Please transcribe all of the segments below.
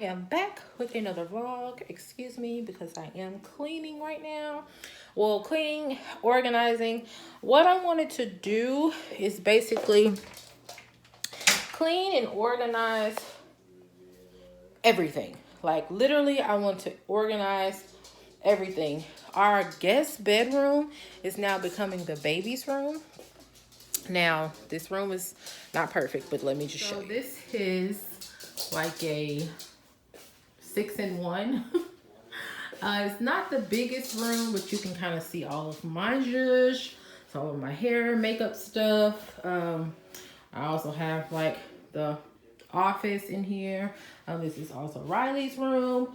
I'm back with another vlog. Excuse me because I am cleaning right now. Well, cleaning, organizing. What I wanted to do is basically clean and organize everything. Like literally, I want to organize everything. Our guest bedroom is now becoming the baby's room. Now, this room is not perfect, but let me just show you. This is like a 6-in-1. It's not the biggest room, but you can kind of see all of my zhuzh, some of my hair, makeup stuff. I also have like the office in here. This is also Riley's room.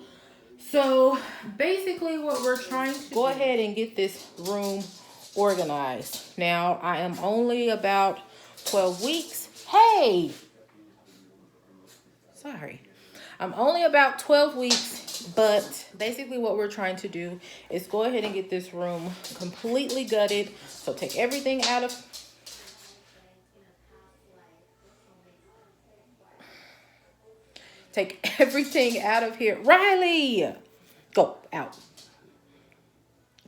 So basically what we're trying to go ahead and get this room organized. Now, I am only about 12 weeks. Hey! Sorry. I'm only about 12 weeks, but basically what we're trying to do is go ahead and get this room completely gutted. So take everything out of... Take everything out of here. Riley! Go out.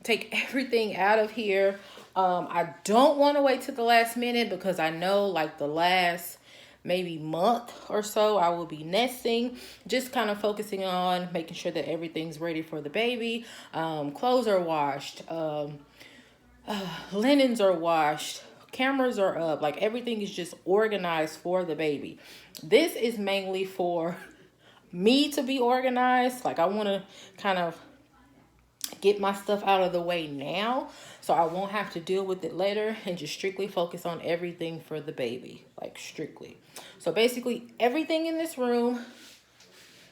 Take everything out of here. I don't want to wait till the last minute because I know like the last maybe month or so I will be nesting, just kind of focusing on making sure that everything's ready for the baby. Clothes are washed, linens are washed, cameras are up, like everything is just organized for the baby. This is mainly for me to be organized. Like I want to kind of get my stuff out of the way now so I won't have to deal with it later and just strictly focus on everything for the baby, like strictly. So basically everything in this room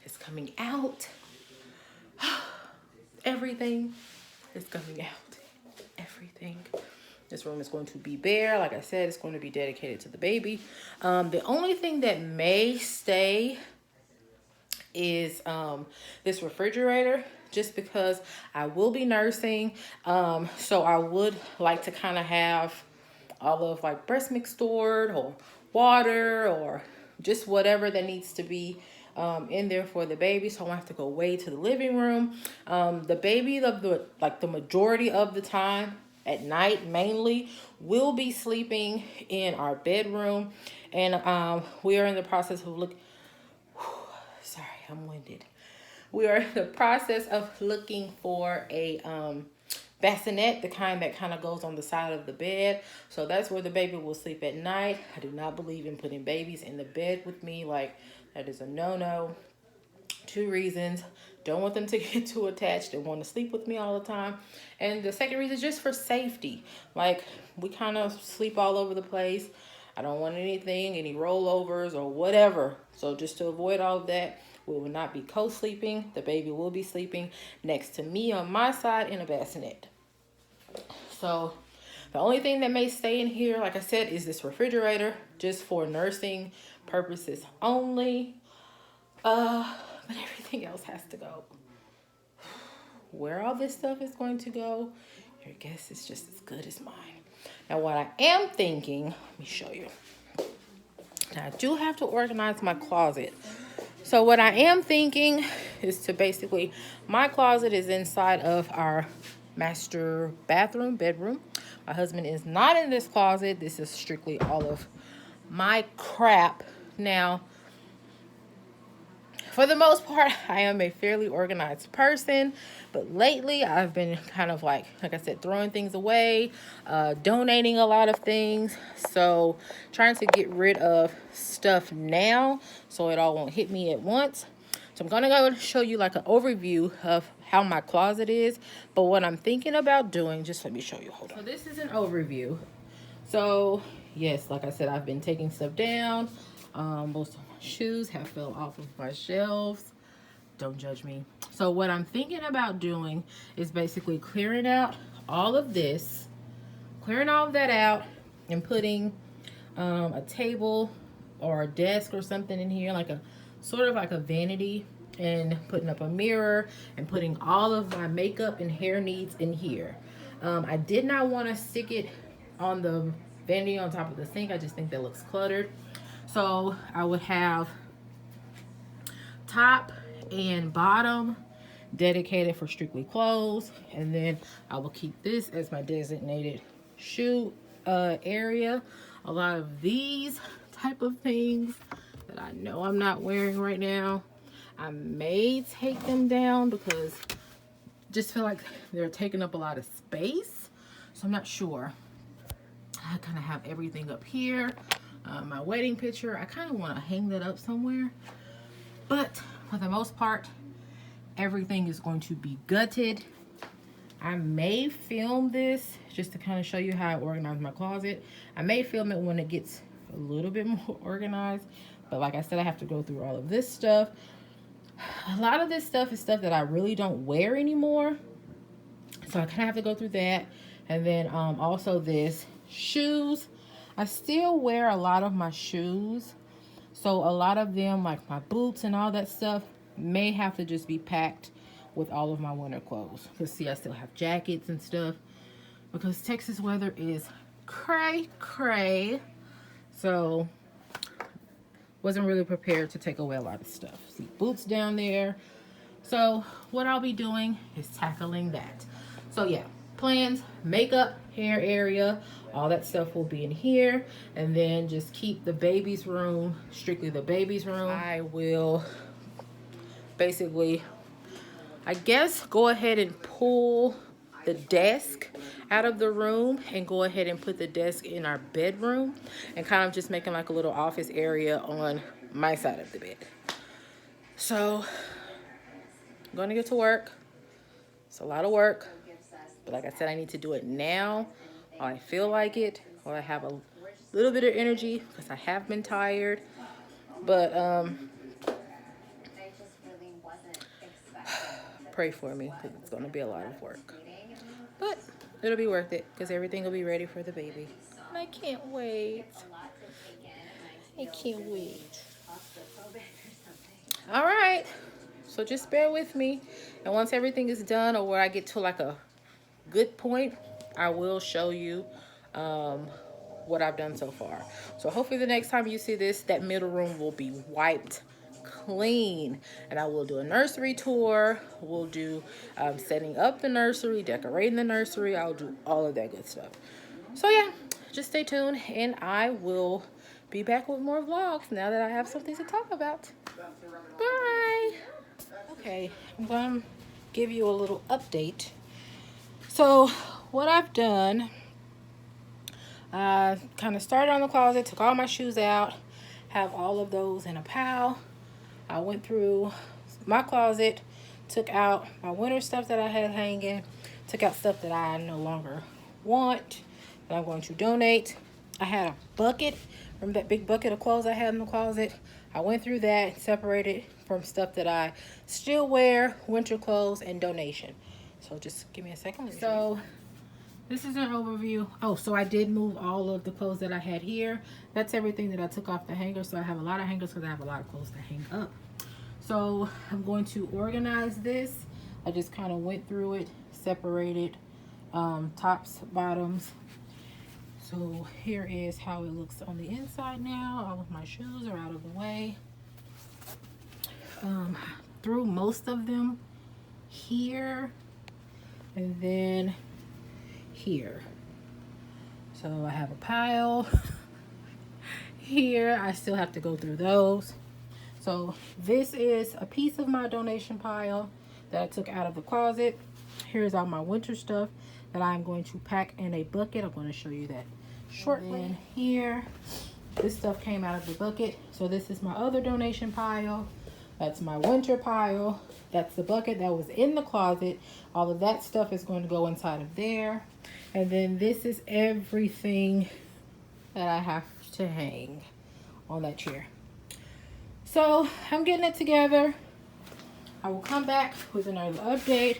is coming out. Everything is coming out. Everything. This room is going to be bare. Like I said, it's going to be dedicated to the baby. The only thing that may stay is this refrigerator, just because I will be nursing. So I would like to kind of have all of like breast milk stored or water or just whatever that needs to be in there for the baby. So I won't have to go way to the living room. The baby, the majority of the time at night mainly will be sleeping in our bedroom. And we are in the process of sorry, I'm winded. We are in the process of looking for a bassinet, the kind that kind of goes on the side of the bed. So that's where the baby will sleep at night. I do not believe in putting babies in the bed with me. Like, that is a no-no. 2 reasons. Don't want them to get too attached and want to sleep with me all the time. And the second reason is just for safety. Like, we kind of sleep all over the place. I don't want anything, any rollovers or whatever. So just to avoid all of that, we will not be co-sleeping. The baby will be sleeping next to me on my side in a bassinet. So the only thing that may stay in here, like I said, is this refrigerator, just for nursing purposes only. But everything else has to go. Where all this stuff is going to go, your guess is just as good as mine. Now, what I am thinking, let me show you. Now, I do have to organize my closet. So what I am thinking is to basically, my closet is inside of our master bedroom. My husband is not in this closet. This is strictly all of my crap. Now, for the most part, I am a fairly organized person, but lately I've been kind of like I said, throwing things away, donating a lot of things. So trying to get rid of stuff now so it all won't hit me at once. So I'm going to go show you like an overview of how my closet is. But what I'm thinking about doing, just let me show you. Hold on. So this is an overview. So yes, like I said, I've been taking stuff down. Most of my shoes have fell off of my shelves. Don't judge me. So what I'm thinking about doing is basically clearing out all of this, clearing all of that out, and putting a table or a desk or something in here, like a sort of like a vanity, and putting up a mirror and putting all of my makeup and hair needs in here. I did not want to stick it on the vanity on top of the sink. I just think that looks cluttered. So I would have top and bottom dedicated for strictly clothes. And then I will keep this as my designated shoe area. A lot of these type of things that I know I'm not wearing right now, I may take them down because I just feel like they're taking up a lot of space. So I'm not sure. I kind of have everything up here. My wedding picture, I kind of want to hang that up somewhere. But for the most part, everything is going to be gutted. I may film this just to kind of show you how I organize my closet. I may film it when it gets a little bit more organized. But like I said, I have to go through all of this stuff. A lot of this stuff is stuff that I really don't wear anymore. So I kind of have to go through that. And then also this. Shoes. I still wear a lot of my shoes. So a lot of them, like my boots and all that stuff, may have to just be packed with all of my winter clothes. Because see, I still have jackets and stuff. Because Texas weather is cray. So wasn't really prepared to take away a lot of stuff. See, boots down there. So what I'll be doing is tackling that. So yeah, plans, makeup, hair area, all that stuff will be in here. And then just keep the baby's room, strictly the baby's room. I will basically, I guess, go ahead and pull the desk out of the room and go ahead and put the desk in our bedroom and kind of just making like a little office area on my side of the bed. So I'm gonna get to work. It's a lot of work, but like I said, I need to do it now while I feel like it, while I have a little bit of energy, because I have been tired. But pray for me, because it's going to be a lot of work. But it'll be worth it, because everything will be ready for the baby. And I can't wait. I can't wait. All right. So just bear with me. And once everything is done, or where I get to like a good point, I will show you what I've done so far. So hopefully the next time you see this, that middle room will be wiped clean. And I will do a nursery tour. We'll do setting up the nursery, decorating the nursery. I'll do all of that good stuff. So yeah, just stay tuned and I will be back with more vlogs now that I have something to talk about. Bye. Okay, I'm going to give you a little update. So what I've done, I kind of started on the closet, took all my shoes out, have all of those in a pile. I went through my closet, took out my winter stuff that I had hanging, took out stuff that I no longer want, that I'm going to donate. I had a bucket from that big bucket of clothes I had in the closet. I went through that, separated from stuff that I still wear, winter clothes, and donation. So just give me a second. So this is an overview. Oh, so I did move all of the clothes that I had here. That's everything that I took off the hanger. So I have a lot of hangers because I have a lot of clothes to hang up. So I'm going to organize this. I just kind of went through it, separated tops, bottoms. So here is how it looks on the inside now. All of my shoes are out of the way. Threw most of them here and then here. So I have a pile here. I still have to go through those. So this is a piece of my donation pile that I took out of the closet. Here's all my winter stuff that I'm going to pack in a bucket. I'm going to show you that shortly. And here, this stuff came out of the bucket. So this is my other donation pile. That's my winter pile. That's the bucket that was in the closet. All of that stuff is going to go inside of there. And then this is everything that I have to hang on that chair. So I'm getting it together. I will come back with another update.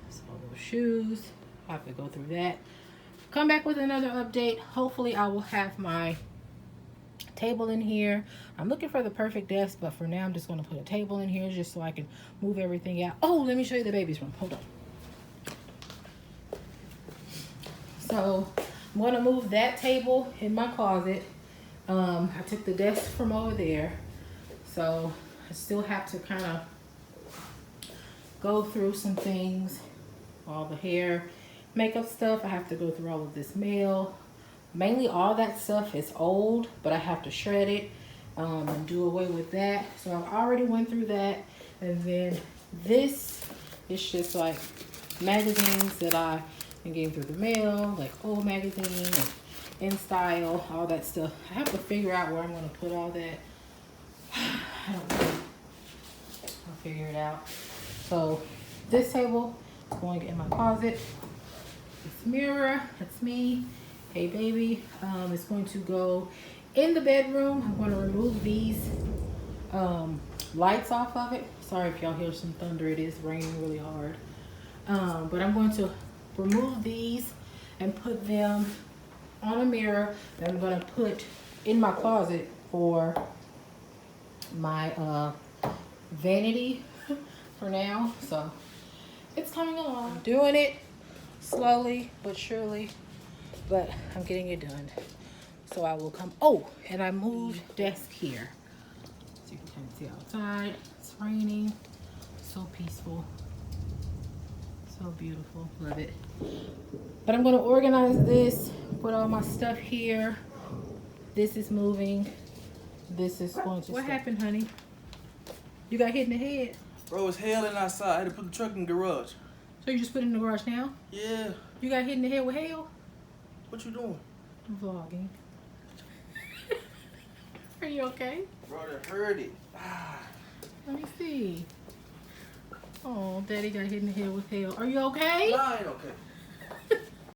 Some of those shoes, I have to go through that. Come back with another update. Hopefully I will have my table in here. I'm looking for the perfect desk, but for now I'm just going to put a table in here just so I can move everything out. Oh, let me show you the baby's room. Hold on. So I'm going to move that table in my closet. I took the desk from over there, so I still have to kind of go through some things, all the hair, makeup stuff. I have to go through all of this mail. Mainly all that stuff is old, but I have to shred it and do away with that. So I already went through that. And then this is just like magazines that I've been getting through the mail, like old magazines and In Style, all that stuff. I have to figure out where I'm going to put all that. I don't know. I'll figure it out. So this table is going in my closet. This mirror, that's me. Hey baby, it's going to go in the bedroom. I'm going to remove these lights off of it. Sorry if y'all hear some thunder. It is raining really hard. But I'm going to remove these and put them on a mirror that I'm going to put in my closet for my vanity for now. So it's coming along. I'm doing it slowly but surely, but I'm getting it done. So I will come. Oh, and I moved desk here, so you can kind of see outside. It's raining. So peaceful. So beautiful. Love it. But I'm going to organize this. Put all my stuff here. This is moving. This is going to. What happened, honey? You got hit in the head? Bro, it's hailing outside. I had to put the truck in the garage. So you just put it in the garage now? Yeah. You got hit in the head with hail? What you doing? I'm vlogging. Are you okay? Bro, that hurt it. Ah. Let me see. Oh, Daddy got hit in the head with hail. Are you okay? No, I ain't okay.